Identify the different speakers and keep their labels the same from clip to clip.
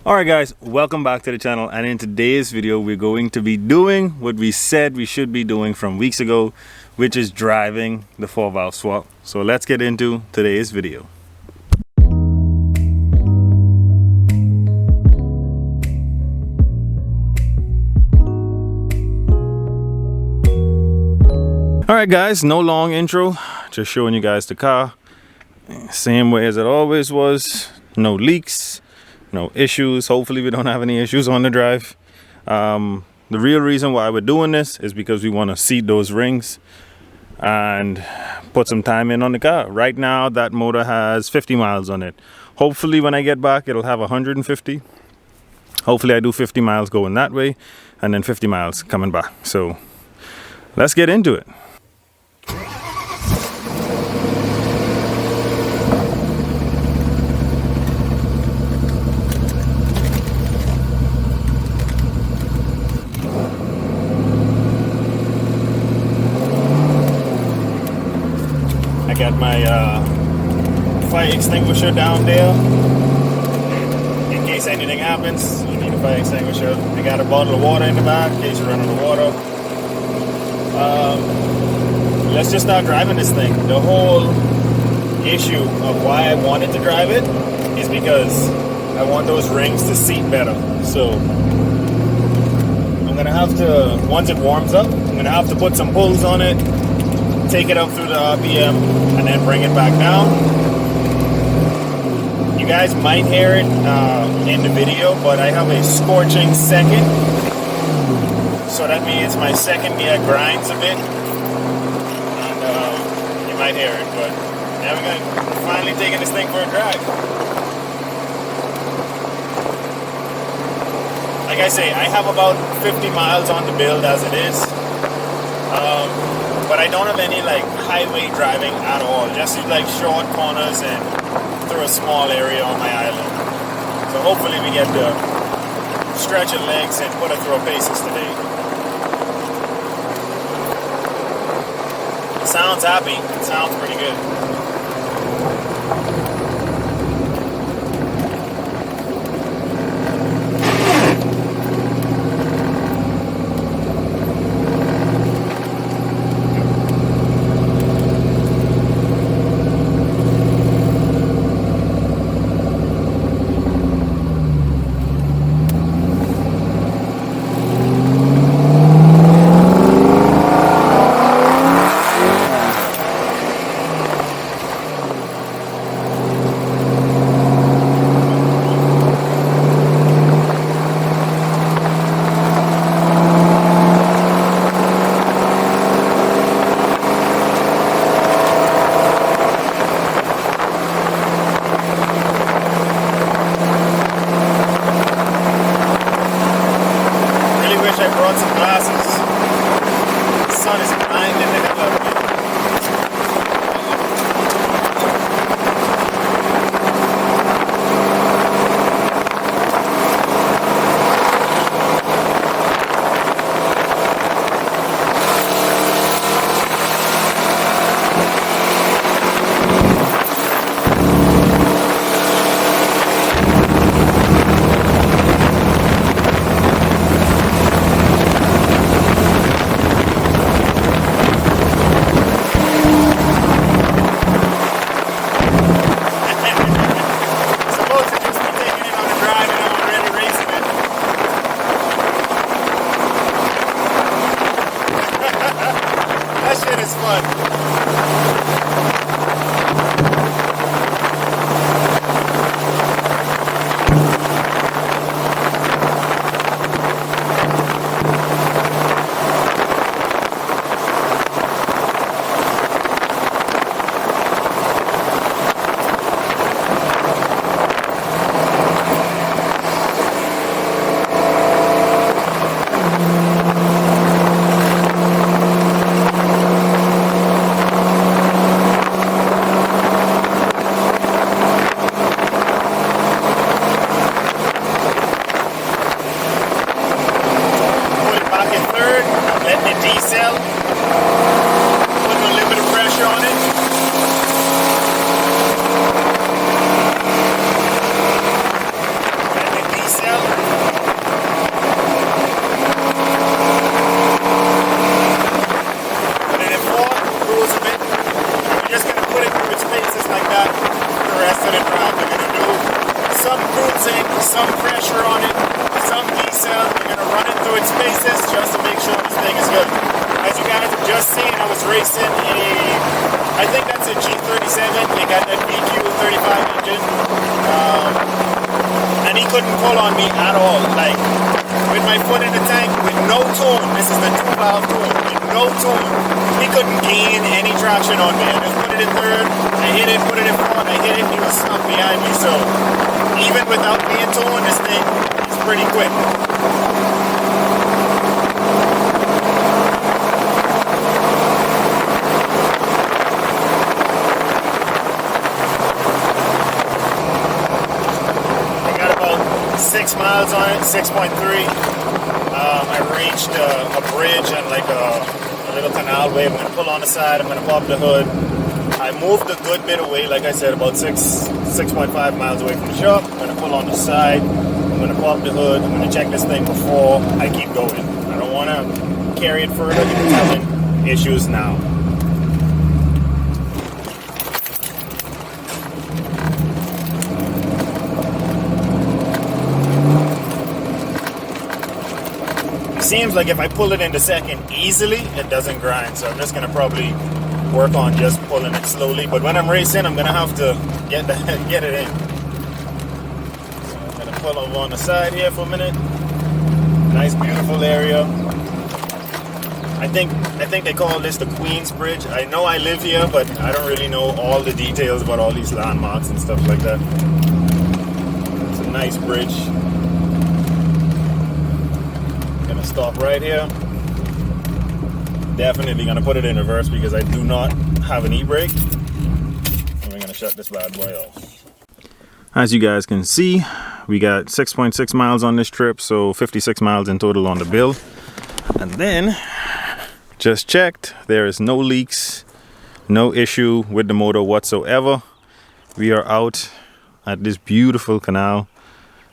Speaker 1: Alright guys, welcome back to the channel, and in today's video we're going to be doing what we said we should be doing from weeks ago, which is driving the 4-valve swap. So let's get into today's video. Alright guys, no long intro, just showing you guys the car. Same way as it always was, no leaks. No issues. Hopefully we don't have any issues on the drive. The real reason why we're doing this is because we want to seat those rings and put some time in on the car. Right now that motor has 50 miles on it. Hopefully when I get back it'll have 150. Hopefully I do 50 miles going that way and then 50 miles coming back. So let's get into it. Got my fire extinguisher down there in case anything happens. You need a fire extinguisher. I got a bottle of water in the back in case you run out of water. Let's just start driving this thing. The whole issue of why I wanted to drive it is because I want those rings to seat better. So I'm gonna have to, once it warms up, I'm gonna have to put some pulls on it, take it up through the RPM, and then bring it back down. You guys might hear it in the video, but I have a scorching second. So that means my second gear grinds a bit. And you might hear it, but now we're finally taking this thing for a drive. Like I say, I have about 50 miles on the build as it is. But I don't have any like highway driving at all, just like short corners and through a small area on my island. So hopefully we get the stretch of legs and put it through paces today. It sounds happy, it sounds pretty good. balancing, some pressure on it, some diesel. We're gonna run it through its paces just to make sure this thing is good. As you guys have just seen, I was racing I think that's a G37. They got that BQ35 engine. And he couldn't pull on me at all. Like, with my foot in the tank, with no tune. This is the 2-valve tune. With no tune. He couldn't gain any traction on me. I just put it in third. I hit it, put it in front. I hit it. He was stuck behind me. So, even without being tuned, this thing is pretty quick. I got about 6 miles on it, 6.3. I reached a bridge and like a little canal way. I'm going to pull on the side. I'm going to pop the hood. I moved a good bit away, like I said, about 6.5 miles away from the shop. I'm going to pull on the side. I'm going to pop the hood. I'm going to check this thing before I keep going. I don't want to carry it further because it's having issues now. Seems like if I pull it into second easily, it doesn't grind. So I'm just gonna probably work on just pulling it slowly. But when I'm racing, I'm gonna have to get it in. So I'm gonna pull over on the side here for a minute. Nice, beautiful area. I think they call this the Queen's Bridge. I know I live here, but I don't really know all the details about all these landmarks and stuff like that. It's a nice bridge. Stop right here. Definitely gonna put it in reverse because I do not have an e-brake. And we're gonna shut this bad boy off. As you guys can see, we got 6.6 miles on this trip, so 56 miles in total on the bill. And then just checked, there is no leaks, no issue with the motor whatsoever. We are out at this beautiful canal.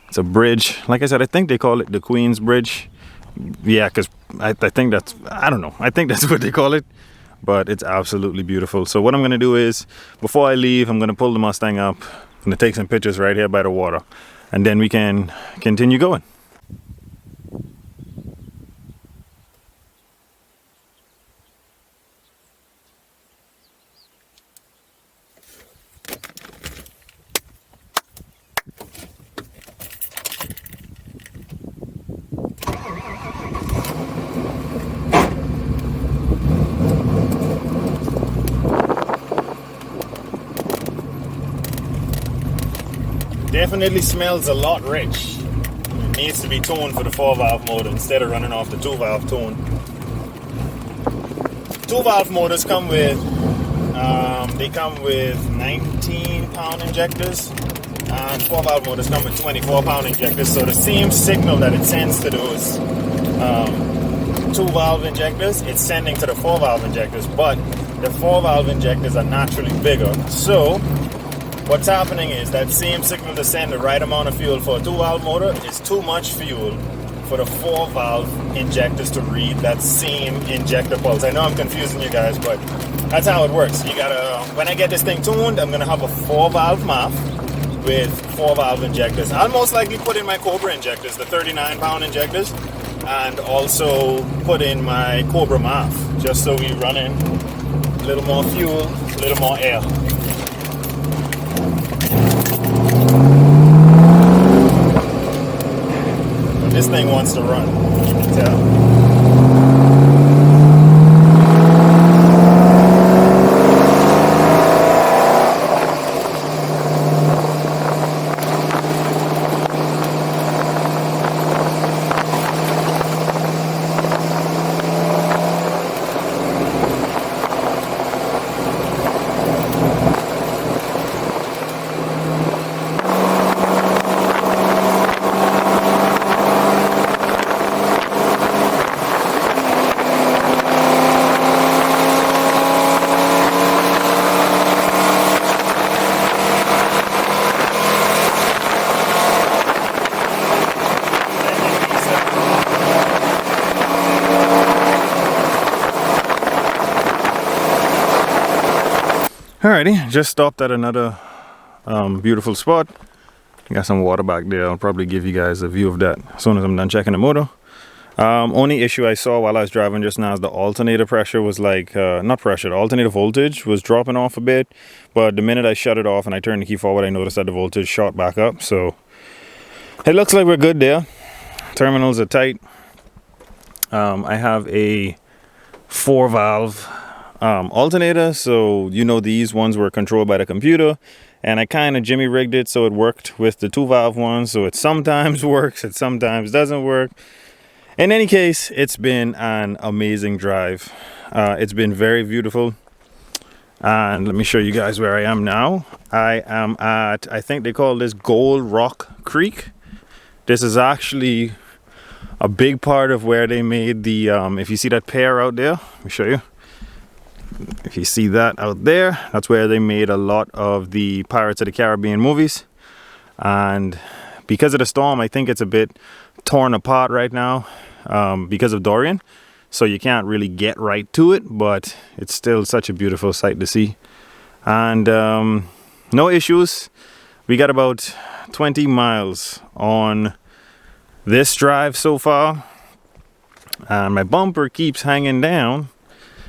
Speaker 1: It's a bridge. Like I said, I think they call it the Queen's Bridge. Yeah, because I think that's, I don't know, I think that's what they call it, but it's absolutely beautiful. So what I'm going to do is, before I leave, I'm going to pull the Mustang up. I'm going to take some pictures right here by the water, and then we can continue going. Definitely smells a lot rich. It needs to be tuned for the 4-valve motor instead of running off the 2-valve tune. 2-valve motors come with, they come with 19-pound injectors, and 4-valve motors come with 24-pound injectors. So the same signal that it sends to those 2-valve injectors, it's sending to the 4-valve injectors, but the 4-valve injectors are naturally bigger. So what's happening is that same signal to send the right amount of fuel for a 2-valve motor is too much fuel for the 4-valve injectors to read that same injector pulse. I know I'm confusing you guys, but that's how it works. You gotta, when I get this thing tuned, I'm gonna have a 4-valve MAF with 4-valve injectors. I'll most likely put in my Cobra injectors, the 39-pound injectors, and also put in my Cobra MAF, just so we run in a little more fuel, a little more air. This thing wants to run, you can tell. Alrighty, just stopped at another beautiful spot. I got some water back there. I'll probably give you guys a view of that as soon as I'm done checking the motor. Only issue I saw while I was driving just now is the alternator pressure was like, not pressure, the alternator voltage was dropping off a bit. But the minute I shut it off and I turned the key forward, I noticed that the voltage shot back up. So it looks like we're good there. Terminals are tight. I have a 4-valve alternator, so you know these ones were controlled by the computer, and I kind of jimmy rigged it so it worked with the 2-valve ones, so it sometimes works, it sometimes doesn't work. In any case, it's been an amazing drive. It's been very beautiful, and let me show you guys where I am now. I am at, I think they call this Gold Rock Creek. This is actually a big part of where they made the if you see that pier out there, let me show you. If you see that out there, that's where they made a lot of the Pirates of the Caribbean movies. And because of the storm, I think it's a bit torn apart right now because of Dorian. So you can't really get right to it, but it's still such a beautiful sight to see. And no issues. We got about 20 miles on this drive so far. And my bumper keeps hanging down.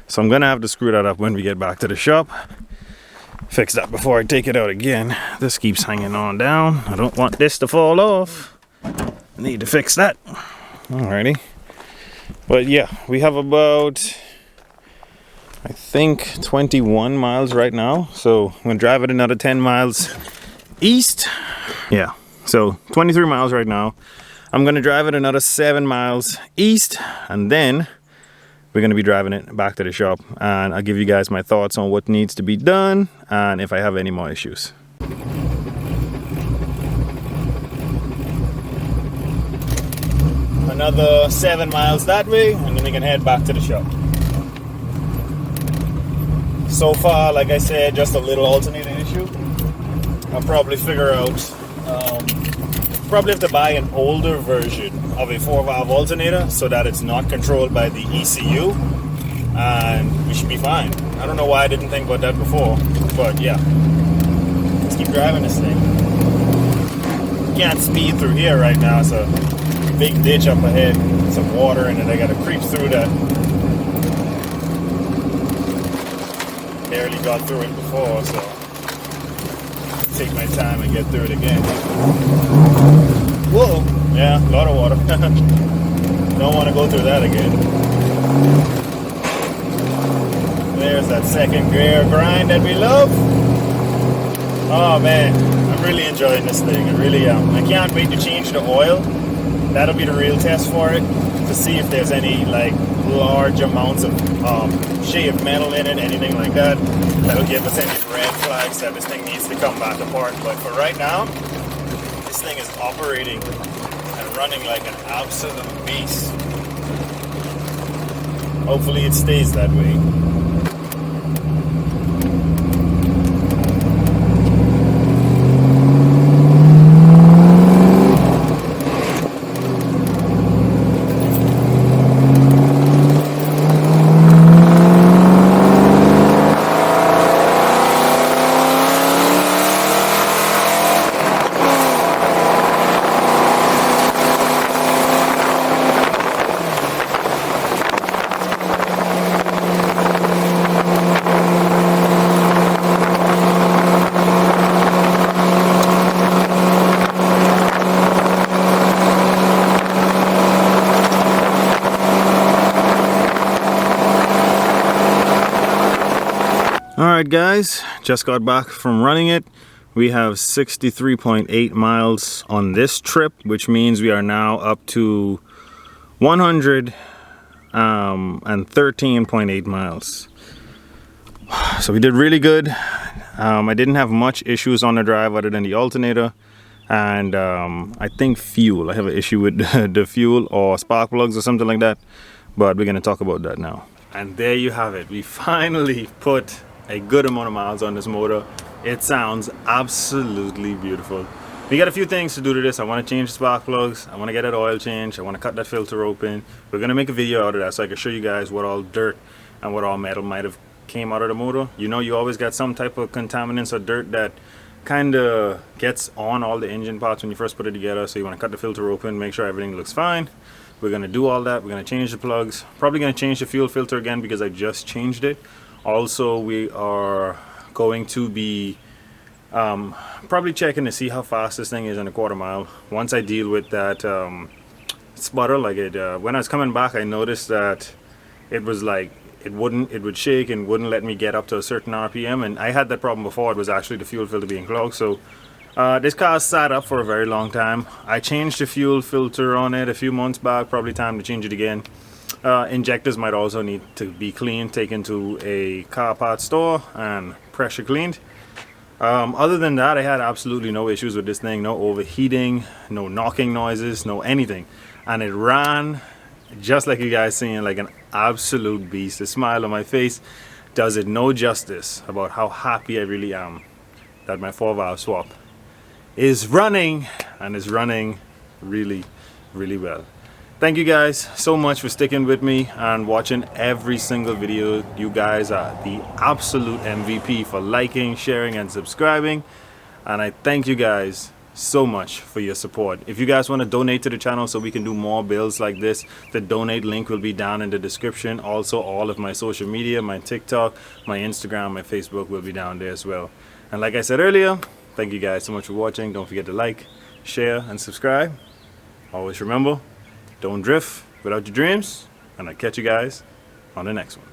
Speaker 1: So I'm gonna have to screw that up when we get back to the shop. Fix that before I take it out again. This keeps hanging on down. I don't want this to fall off. I need to fix that. Alrighty. But yeah, we have about, I think, 21 miles right now. So I'm gonna drive it another 10 miles east. Yeah, so 23 miles right now. I'm gonna drive it another 7 miles east, and then we're going to be driving it back to the shop, and I'll give you guys my thoughts on what needs to be done and if I have any more issues. Another 7 miles that way, and then we can head back to the shop. So far, like I said, just a little alternator issue. I'll probably figure out, probably have to buy an older version of a 4-valve alternator so that it's not controlled by the ECU, and we should be fine. I don't know why I didn't think about that before, but yeah, let's keep driving this thing. Can't speed through here right now. It's a big ditch up ahead, some water in it. I gotta creep through that. Barely got through it before, so take my time and get through it again. Whoa! Yeah, a lot of water. Don't want to go through that again. There's that second gear grind that we love. Oh man, I'm really enjoying this thing. I really am. I can't wait to change the oil. That'll be the real test for it, to see if there's any like large amounts of shaved metal in it, anything like that. That'll give us any red flags that this thing needs to come back apart. But for right now, this thing is operating and running like an absolute beast. Hopefully it stays that way. Alright guys, just got back from running it. We have 63.8 miles on this trip, which means we are now up to 113.8 miles. So we did really good. I didn't have much issues on the drive other than the alternator and I think fuel. I have an issue with the fuel or spark plugs or something like that, but we're going to talk about that now. And there you have it. We finally put a good amount of miles on this motor. It sounds absolutely beautiful. We got a few things to do to this. I want to change the spark plugs. I want to get that oil changed. I want to cut that filter open. We're going to make a video out of that so I can show you guys what all dirt and what all metal might have came out of the motor. You know, you always got some type of contaminants or dirt that kind of gets on all the engine parts when you first put it together. So you want to cut the filter open, make sure everything looks fine. We're going to do all that. We're going to change the plugs, probably going to change the fuel filter again because I just changed it. Also, we are going to be probably checking to see how fast this thing is in a quarter mile. Once I deal with that sputter, like it when I was coming back, I noticed that it was like it would shake and wouldn't let me get up to a certain RPM, and I had that problem before. It was actually the fuel filter being clogged. So this car sat up for a very long time. I changed the fuel filter on it a few months back, probably time to change it again. Injectors might also need to be cleaned, taken to a car parts store and pressure cleaned. Other than that, I had absolutely no issues with this thing. No overheating, no knocking noises, no anything. And it ran just like you guys seeing, like an absolute beast. The smile on my face does it no justice about how happy I really am that my 4-valve swap is running, and is running really, really well. Thank you guys so much for sticking with me and watching every single video. You guys are the absolute MVP for liking, sharing, and subscribing. And I thank you guys so much for your support. If you guys want to donate to the channel so we can do more builds like this, the donate link will be down in the description. Also, all of my social media, my TikTok, my Instagram, my Facebook will be down there as well. And like I said earlier, thank you guys so much for watching. Don't forget to like, share, and subscribe. Always remember, don't drift without your dreams, and I'll catch you guys on the next one.